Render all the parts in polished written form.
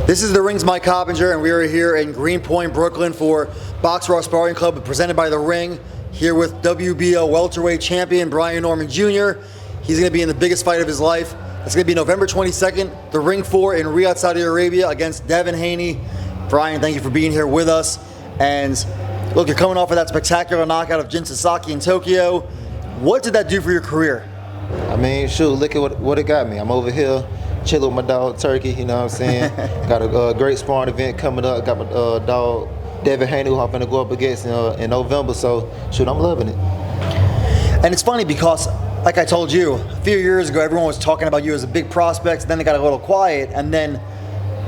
This is the Ring's Mike Coppinger, and we are here in Greenpoint, Brooklyn for Box Raw Sparring Club presented by The Ring. Here with WBO welterweight champion Brian Norman Jr. He's going to be in the biggest fight of his life. It's going to be November 22nd, the Ring 4 in Riyadh, Saudi Arabia against Devin Haney. Brian, thank you for being here with us. And look, you're coming off of that spectacular knockout of Jin Sasaki in Tokyo. What did that do for your career? I mean, shoot, look at what it got me. I'm over here chilling with my dog Turkey, you know what I'm saying? Got a great sparring event coming up. Got my dog Devin Haney, who I'm going to go up against in November. So, shoot, I'm loving it. And it's funny because, like I told you, a few years ago, everyone was talking about you as a big prospect. Then they got a little quiet, and then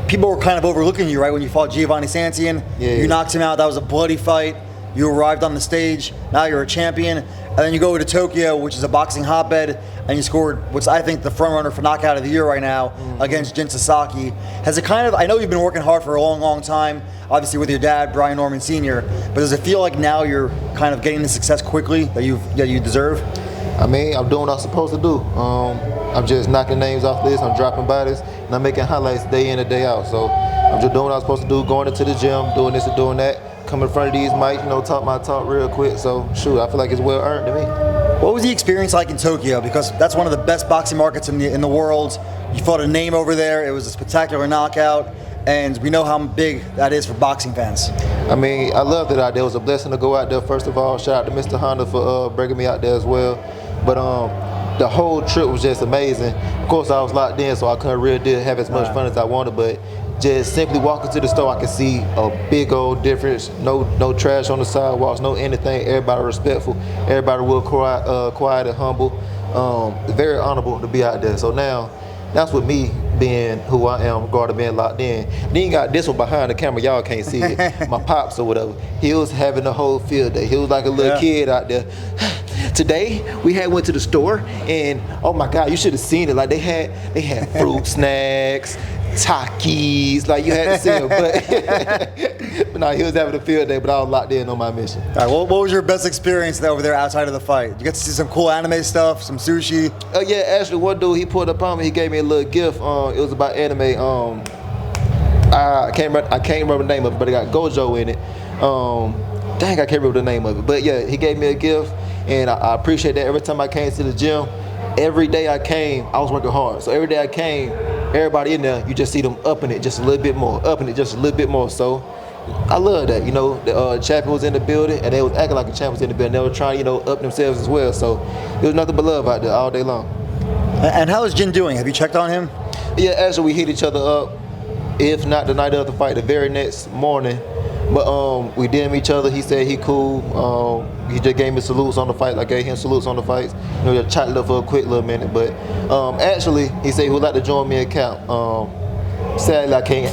people were kind of overlooking you, right? When you fought Giovanni Santian, you knocked him out. That was a bloody fight. You arrived on the stage. Now you're a champion. And then you go to Tokyo, which is a boxing hotbed, and you scored what's, I think, the front runner for knockout of the year right now against Jin Sasaki. Has it kind of, I know you've been working hard for a long, long time, obviously with your dad, Brian Norman Sr., but does it feel like now you're kind of getting the success quickly that you deserve? I mean, I'm doing what I'm supposed to do. I'm just knocking names off the list, I'm dropping bodies, and I'm making highlights day in and day out. So I'm just doing what I'm supposed to do, going into the gym, doing this and doing that, coming in front of these mics, talk my talk real quick. So, shoot, I feel like it's well earned to me. What was the experience like in Tokyo? Because that's one of the best boxing markets in the world. You fought a name over there. It was a spectacular knockout, and we know how big that is for boxing fans. I mean, I loved it out there. It was a blessing to go out there. First of all, shout out to Mr. Honda for bringing me out there as well. But the whole trip was just amazing. Of course, I was locked in, so I couldn't really have as much fun as I wanted, but just simply walking to the store, I could see a big old difference. No trash on the sidewalks, no anything. Everybody respectful. Everybody real quiet and humble. Very honorable to be out there. So now, that's with me being who I am, regarding being locked in. Then you got this one behind the camera, y'all can't see it. My pops or whatever. He was having the whole field day. He was like a little kid out there. Today we went to the store, and oh my God, you should have seen it. Like they had fruit snacks, Takis, like you had to see him. But no, he was having a field day, but I was locked in on my mission. All right, what was your best experience over there outside of the fight? You got to see some cool anime stuff, some sushi? Oh yeah, actually one dude, he pulled up on me, he gave me a little gift. It was about anime. I can't remember the name of it, but it got Gojo in it. Dang, I can't remember the name of it. But yeah, he gave me a gift, and I appreciate that. Every time I came to the gym, every day I came, I was working hard. So every day I came, everybody in there, you just see them upping it just a little bit more, upping it just a little bit more. So I love that. The champion was in the building, and they was acting like a champion was in the building. They were trying, up themselves as well. So it was nothing but love out there all day long. And how is Jin doing? Have you checked on him? Yeah, actually we hit each other up, if not the night of the fight, the very next morning. But we did each other. He said he cool. He just gave me salutes on the fight. I gave him salutes on the fights. Just chatted up for a quick little minute. But actually, he said he would like to join me in camp. Sadly, I can't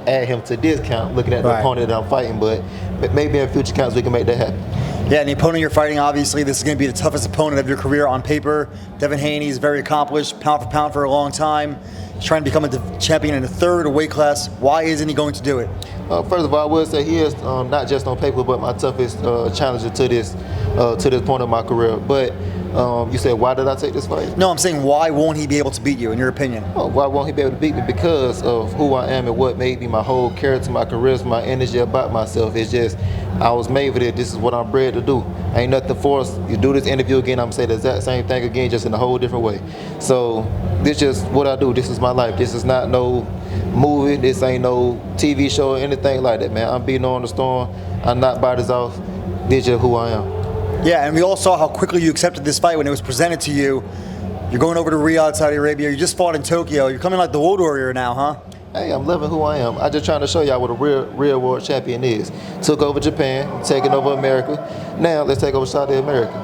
add him to this camp, looking at the opponent that I'm fighting. But maybe in future camps we can make that happen. Yeah, and the opponent you're fighting, obviously, this is going to be the toughest opponent of your career on paper. Devin Haney is very accomplished, pound for pound for a long time. He's trying to become a champion in the third weight class. Why isn't he going to do it? First of all, I would say he is not just on paper, but my toughest challenger to this point of my career. But you said, why did I take this fight? No, I'm saying, why won't he be able to beat you, in your opinion? Why won't he be able to beat me? Because of who I am and what made me, my whole character, my charisma, my energy about myself. It's just, I was made for this. This is what I'm bred to do. Ain't nothing forced. You do this interview again, I'm saying the exact same thing again, just in a whole different way. So this is just what I do. This is my life. This is not no movie. This ain't no TV show or anything like that, man. I'm beating on the storm. I knock bodies off. This is just who I am. Yeah, and we all saw how quickly you accepted this fight when it was presented to you. You're going over to Riyadh, Saudi Arabia. You just fought in Tokyo. You're coming like the World Warrior now, huh? Hey, I'm loving who I am. I'm just trying to show y'all what a real world champion is. Took over Japan, taking over America. Now let's take over Saudi America.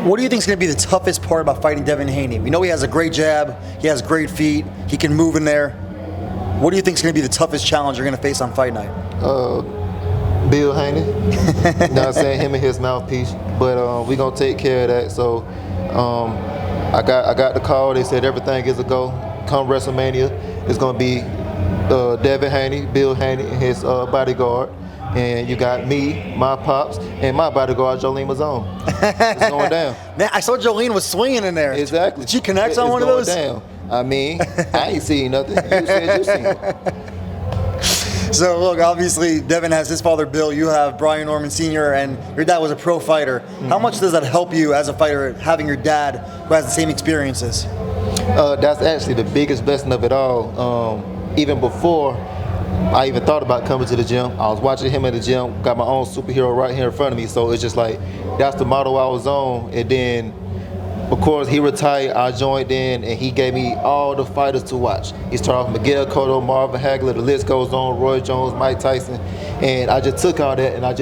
What do you think is going to be the toughest part about fighting Devin Haney? We know he has a great jab. He has great feet. He can move in there. What do you think is going to be the toughest challenge you're going to face on fight night? Bill Haney. You know what I'm saying? Him and his mouthpiece. But we're going to take care of that. So I got the call. They said everything is a go. Come WrestleMania, it's going to be Devin Haney, Bill Haney, and his bodyguard. and you got me, my pops, and my bodyguard, Jolene Mazone. It's going down. Man, I saw Jolene was swinging in there. Exactly. Did she connect on one of those? Down. I mean, I ain't seen nothing. You said you seen it. So look, obviously Devin has his father Bill, you have Brian Norman Sr., and your dad was a pro fighter. How much does that help you as a fighter, having your dad who has the same experiences? That's actually the biggest blessing of it all. Even before I even thought about coming to the gym, I was watching him at the gym, got my own superhero right here in front of me, so it's just like, that's the model I was on. And then, of course, he retired, I joined in, and he gave me all the fighters to watch. He started off Miguel Cotto, Marvin Hagler, the list goes on, Roy Jones, Mike Tyson, and I just took all that and I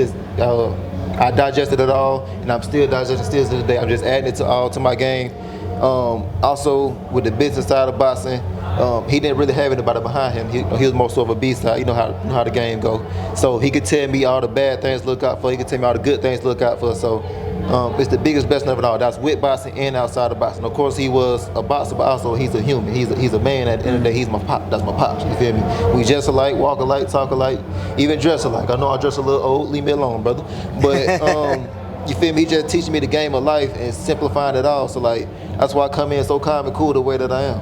digested it all, and I'm still digesting still to today. I'm just adding it to my game. Also, with the business side of boxing, he didn't really have anybody behind him. He was more so of a B-side. You know how the game go. So he could tell me all the bad things to look out for. He could tell me all the good things to look out for. So it's the biggest blessing of it all. That's with boxing and outside of boxing. Of course, he was a boxer, but also he's a human. He's a man. At the end of the day, he's my pop. That's my pops. You feel me? We just alike, walk alike, talk alike, even dress alike. I know I dress a little old. Leave me alone, brother. But you feel me? He just teaching me the game of life and simplifying it all. So like, that's why I come in so calm and cool the way that I am.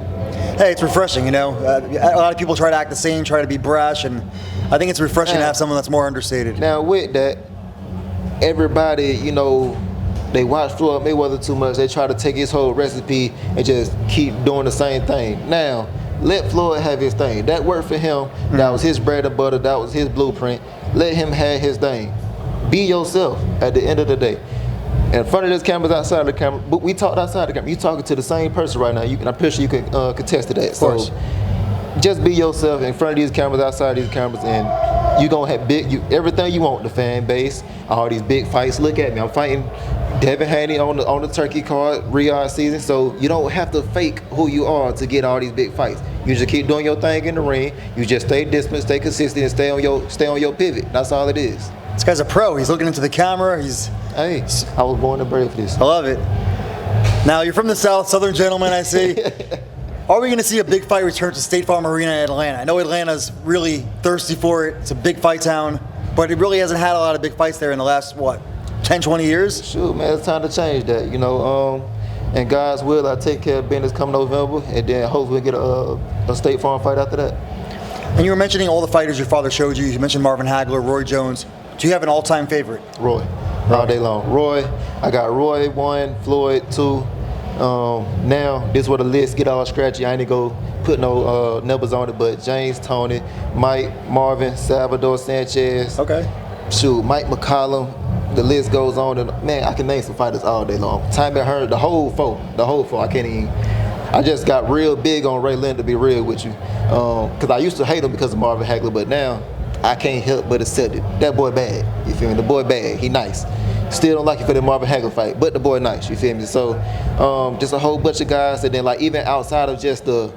Hey, it's refreshing, you know. A lot of people try to act the same, try to be brash, and I think it's refreshing to have someone that's more understated. Now with that, everybody, you know, they watch Floyd Mayweather too much. They try to take his whole recipe and just keep doing the same thing. Now, let Floyd have his thing. That worked for him. That was his bread and butter. That was his blueprint. Let him have his thing. Be yourself at the end of the day. In front of this camera's outside of the camera, but we talked outside the camera. You talking to the same person right now. I'm pretty sure you can contest to that. Of course. So just be yourself in front of these cameras, outside of these cameras, and you gonna have everything you want. The fan base, all these big fights. Look at me, I'm fighting Devin Haney on the turkey card, Riyadh season. So you don't have to fake who you are to get all these big fights. You just keep doing your thing in the ring. You just stay disciplined, stay consistent, and stay on your pivot. That's all it is. This guy's a pro. He's looking into the camera. Hey, I was born and bred for this. I love it. Now, you're from the South, Southern gentleman, I see. Are we going to see a big fight return to State Farm Arena in Atlanta? I know Atlanta's really thirsty for it. It's a big fight town, but it really hasn't had a lot of big fights there in the last, 10, 20 years? Shoot, man, it's time to change that, you know. And God's will, I take care of business come November, and then hopefully get a State Farm fight after that. And you were mentioning all the fighters your father showed you. You mentioned Marvin Hagler, Roy Jones. Do you have an all-time favorite? Roy, all day long. Roy, I got Roy 1, Floyd 2. Now, this is where the list get all scratchy. I ain't gonna go put no numbers on it, but James Toney, Mike, Marvin, Salvador Sanchez. Okay. Shoot, Mike McCollum. The list goes on, and man, I can name some fighters all day long. Time I heard the whole four. I can't even. I just got real big on Ray Leonard, to be real with you, because I used to hate him because of Marvin Hagler, but now I can't help but accept it. That boy bad, you feel me? The boy bad, he nice. Still don't like it for the Marvin Hagler fight, but the boy nice, you feel me? So just a whole bunch of guys, and then like even outside of just the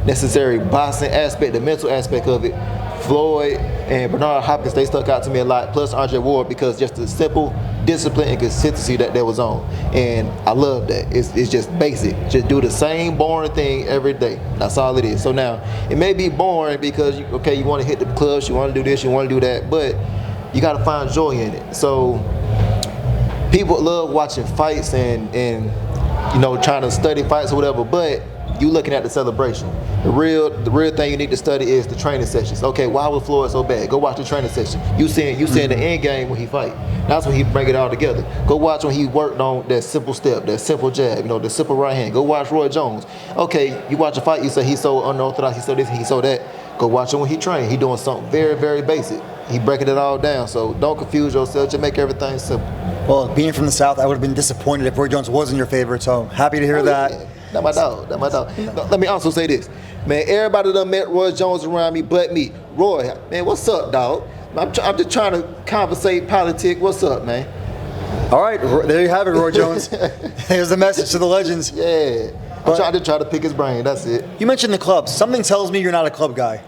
necessary boxing aspect, the mental aspect of it, Floyd and Bernard Hopkins, they stuck out to me a lot, plus Andre Ward, because just the simple discipline and consistency that was on. And I love that. It's just basic. Just do the same boring thing every day. That's all it is. So now, it may be boring because, you want to hit the clubs, you want to do this, you want to do that, but you got to find joy in it. So people love watching fights and trying to study fights or whatever, but you looking at the celebration. The real thing you need to study is the training sessions. Okay, why was Floyd so bad? Go watch the training session. You seeing the end game when he fight. That's when he bring it all together. Go watch when he worked on that simple step, that simple jab, the simple right hand. Go watch Roy Jones. Okay, you watch a fight, you say he's so unorthodox, he's so this, he's so that. Go watch him when he train. He doing something very, very basic. He breaking it all down. So don't confuse yourself. Just make everything simple. Well, being from the South, I would have been disappointed if Roy Jones wasn't your favorite. So happy to hear that. Yeah. That's my dog. No, let me also say this. Man, everybody done met Roy Jones around me but me. Roy, man, what's up, dog? I'm just trying to conversate politics. What's up, man? All right, there you have it, Roy Jones. Here's the message to the legends. Yeah. I'm trying to pick his brain. That's it. You mentioned the clubs. Something tells me you're not a club guy.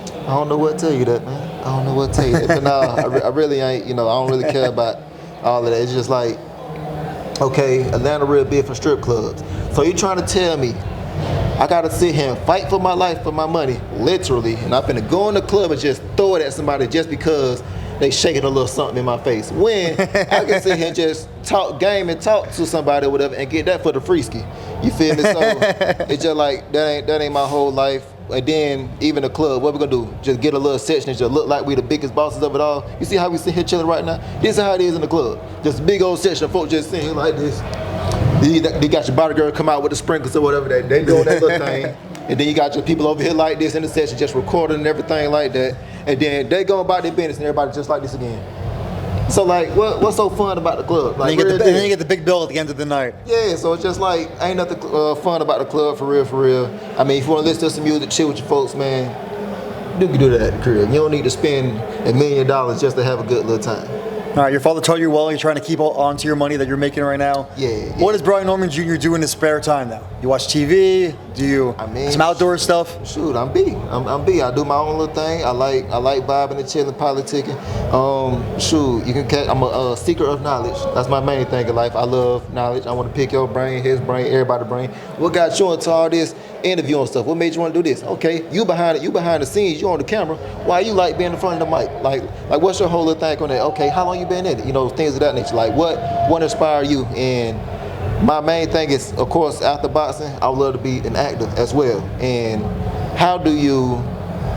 I don't know what to tell you that, man. I don't know what to tell you that. But no, I really ain't, I don't really care about all of that. It's just like, okay, Atlanta real big for strip clubs. So you trying to tell me I gotta sit here and fight for my life, for my money, literally, and I'm finna go in the club and just throw it at somebody just because they shaking a little something in my face. When I can sit here and just talk game and talk to somebody or whatever and get that for the free ski. You feel me? So it's just like that ain't my whole life. And then even the club, what we gonna do? Just get a little section and just look like we the biggest bosses of it all. You see how we sit here chilling right now? This is how it is in the club. Just a big old section of folks just sitting here like this. They got your body girl come out with the sprinklers or whatever they doing that little thing. And then you got your people over here like this in the section just recording and everything like that. And then they go about their business and everybody just like this again. So like, what's so fun about the club? Like, and then you get the big bill at the end of the night. Yeah, so it's just like, ain't nothing fun about the club for real. I mean, if you want to listen to some music, chill with your folks, man, you can do that at the crib. You don't need to spend $1 million just to have a good little time. All right, your father told you well you're trying to keep on to your money that you're making right now. Yeah. What does Brian Norman Jr. do in his spare time now? You watch TV? Do you some outdoor stuff? Shoot, I'm B. I do my own little thing. I like vibing and chilling, politicking. Shoot, you can catch. I'm a seeker of knowledge. That's my main thing in life. I love knowledge. I want to pick your brain, his brain, everybody's brain. What got you into all this interviewing stuff? What made you want to do this? Okay, you behind the scenes, you on the camera. Why you like being in front of the mic? Like what's your whole little thing on that? Okay, how long you been in it? You know, things of that nature. Like what inspired you? And my main thing is, of course, after boxing, I would love to be an actor as well. And how do you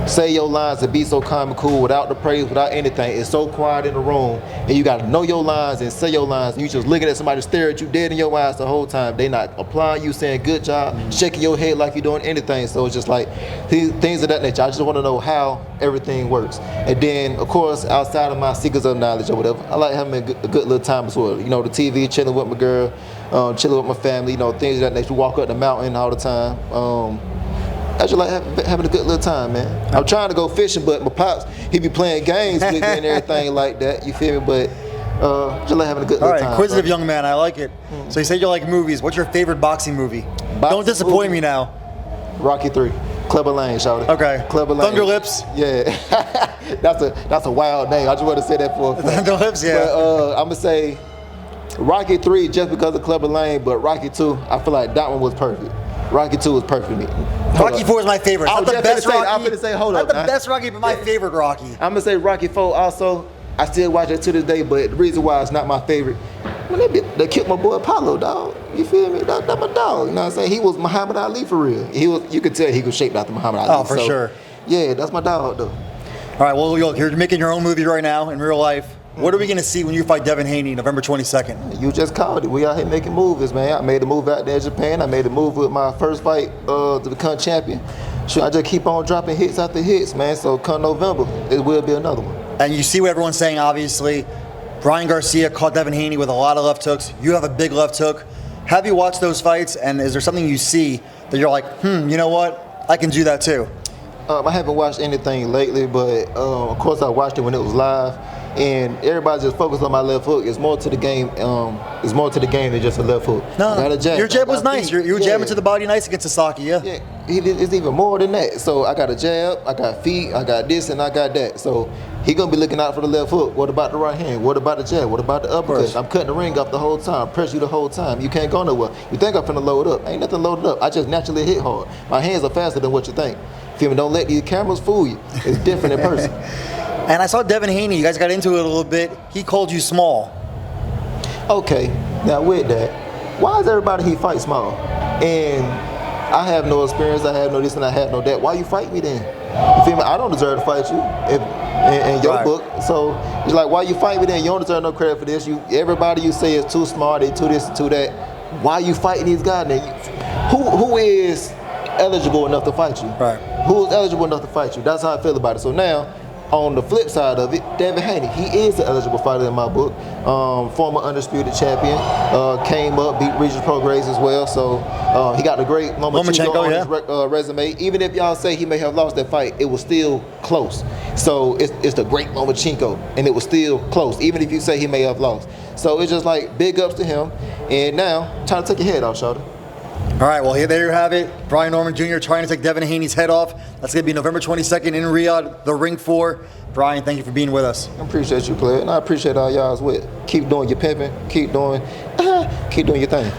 say your lines and be so calm and cool without the praise, without anything? It's so quiet in the room, and you got to know your lines and say your lines, and you just looking at somebody stare at you dead in your eyes the whole time. They not applying you, saying good job, shaking your head like you're doing anything. So it's just like things of that nature. I just want to know how everything works. And then, of course, outside of my seekers of knowledge or whatever, I like having a good little time as well. You know, the TV, chilling with my girl, chilling with my family, you know, things of that nature. We walk up the mountain all the time. I just like having a good little time, man. I'm trying to go fishing, but my pops, he be playing games with me and everything like that. You feel me? But just like having a good little time. All right, inquisitive young man, I like it. So you say you like movies. What's your favorite boxing movie? Don't disappoint me now. Rocky 3. Clubber Lane, shout it. Okay. Clubber Lane. Thunder Lips. Yeah. that's a wild name. I just want to say that for a fact. Thunder Lips, yeah. But I'm gonna say Rocky 3 just because of Clubber Lane, but Rocky 2, I feel like that one was perfect. Rocky 2 was perfect to me. Rocky 4 is my favorite. It's not the best Rocky. I'm gonna say, hold up. Not the best Rocky, but my favorite Rocky. I'm gonna say Rocky 4 also. I still watch it to this day, but the reason why it's not my favorite, they killed my boy Apollo, dog. You feel me? That's my dog. You know what I'm saying? He was Muhammad Ali for real. You could tell he was shaped after Muhammad Ali. Oh, for sure. Yeah, that's my dog though. All right, well, you're making your own movie right now in real life. What are we going to see when you fight Devin Haney November 22nd? You just called it. We out here making movies, man. I made a move out there in Japan. I made a move with my first fight to become champion. Sure, I just keep on dropping hits after hits, man. So come November, it will be another one. And you see what everyone's saying, obviously. Brian Garcia caught Devin Haney with a lot of left hooks. You have a big left hook. Have you watched those fights, and is there something you see that you're like, you know what? I can do that too. I haven't watched anything lately, but of course I watched it when it was live. And everybody just focused on my left hook. It's more to the game. It's more to the game than just a left hook. No, your jab was nice. You were jabbing to the body nice against Sasaki, yeah. Yeah, it's even more than that. So I got a jab, I got feet, I got this, and I got that. So he gonna be looking out for the left hook. What about the right hand? What about the jab? What about the uppercut? I'm cutting the ring up the whole time. Press you the whole time. You can't go nowhere. You think I'm finna load up? Ain't nothing loaded up. I just naturally hit hard. My hands are faster than what you think. Feel me? Don't let these cameras fool you. It's different in person. And I saw Devin Haney, you guys got into it a little bit. He called you small. Okay, now with that, why is everybody he fight small? And I have no experience, I have no this and I have no that. Why you fight me then? You feel me? I don't deserve to fight you in your book. So it's like, why you fight me then? You don't deserve no credit for this. Everybody you say is too smart, they too this, too that. Why you fighting these guys then? Who is eligible enough to fight you? Right. Who is eligible enough to fight you? That's how I feel about it. So now, on the flip side of it, Devin Haney, he is an eligible fighter in my book. Former undisputed champion, came up, beat Regis Prograis as well. So he got a great Lomachenko on his resume. Even if y'all say he may have lost that fight, it was still close. So it's the great Lomachenko, and it was still close, even if you say he may have lost. So it's just like big ups to him. And now, trying to take your head off, Shawty. All right, well, there you have it. Brian Norman Jr. trying to take Devin Haney's head off. That's going to be November 22nd in Riyadh, the Ring 4. Brian, thank you for being with us. I appreciate you, player, and I appreciate all y'all as well. Keep doing your pimping. Keep doing your thing.